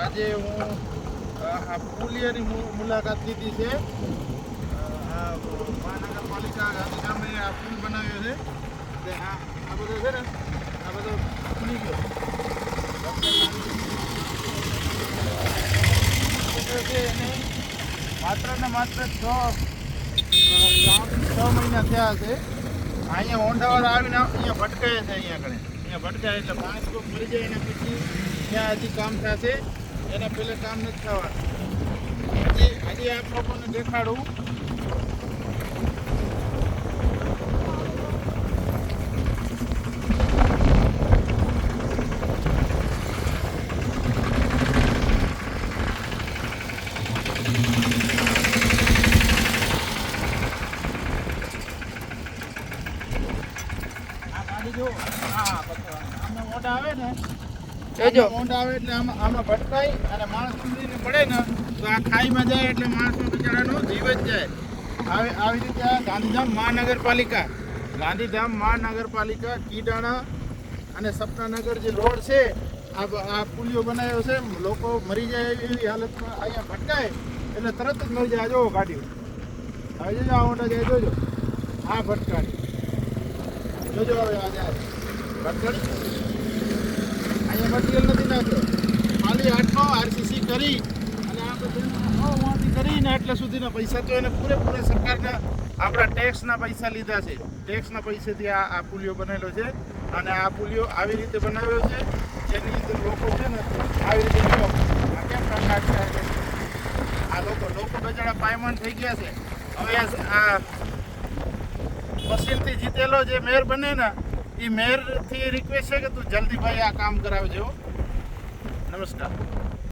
આજે હું આ પુલિયાની મુલાકાત લીધી છે. આ મહાનગરપાલિકા ગાંધીધામે આ પુલ બનાવ્યો છે. તે આ બધો છે ને, આ બધો ખુલી ગયો છે. એને માત્ર ને માત્ર 6 મહિના થયા છે. અહીંયા હોન્ડાવાળા આવીને અહીંયા ભટકાય છે. અહીંયા ભટકાય એટલે માણસ કોઈ મરી જાય એના પછી ત્યાં હજી કામ થશે. એના પહેલાં કામ નથી થવાનું. હજી આપ લોકોને દેખાડું. જો આમાં મોઢા આવે ને, મોઢા આવે એટલે આમાં ભટકાય અને માણસ ઉતરીને પડે ને તો આ ખાઈમાં જાય એટલે માણસનો બિચારાનો જીવ જ જાય. આવી રીતે આ ગાંધીધામ મહાનગરપાલિકા કીડાણા અને સપનાનગર જે રોડ છે, આ પુલિયો બનાવ્યો છે. લોકો મરી જાય એવી હાલતમાં અહીંયા ભટકાય એટલે તરત જ મરી જાય. જો ગાડીઓ હવે જોજો, આ મોટા જાય જોજો, આ ભટકાડી જોજો. હવે આજે ભટકાડી અહીંયા મટીરિયલ નથી નાખ્યો, ખાલી આટલો આરસીસી કરી અને આ બધું કરીને એટલે સુધીના પૈસા તો એને પૂરેપૂરા સરકારના આપણા ટેક્સના પૈસા લીધા છે. ટેક્સના પૈસાથી આ પુલિયો બનેલો છે. અને આ પુલિયો આવી રીતે બનાવ્યો છે જેની અંદર લોકો છે ને આવી રીતે આ કેમ નાખતા છે. આ લોકો બજાડા પાયમાન થઈ ગયા છે. હવે આ મશીનથી જીતેલો જે મેયર બને ને, એ મેયરથી રિક્વેસ્ટ છે કે તું જલ્દી ભાઈ આ કામ કરાવજો. નમસ્કાર.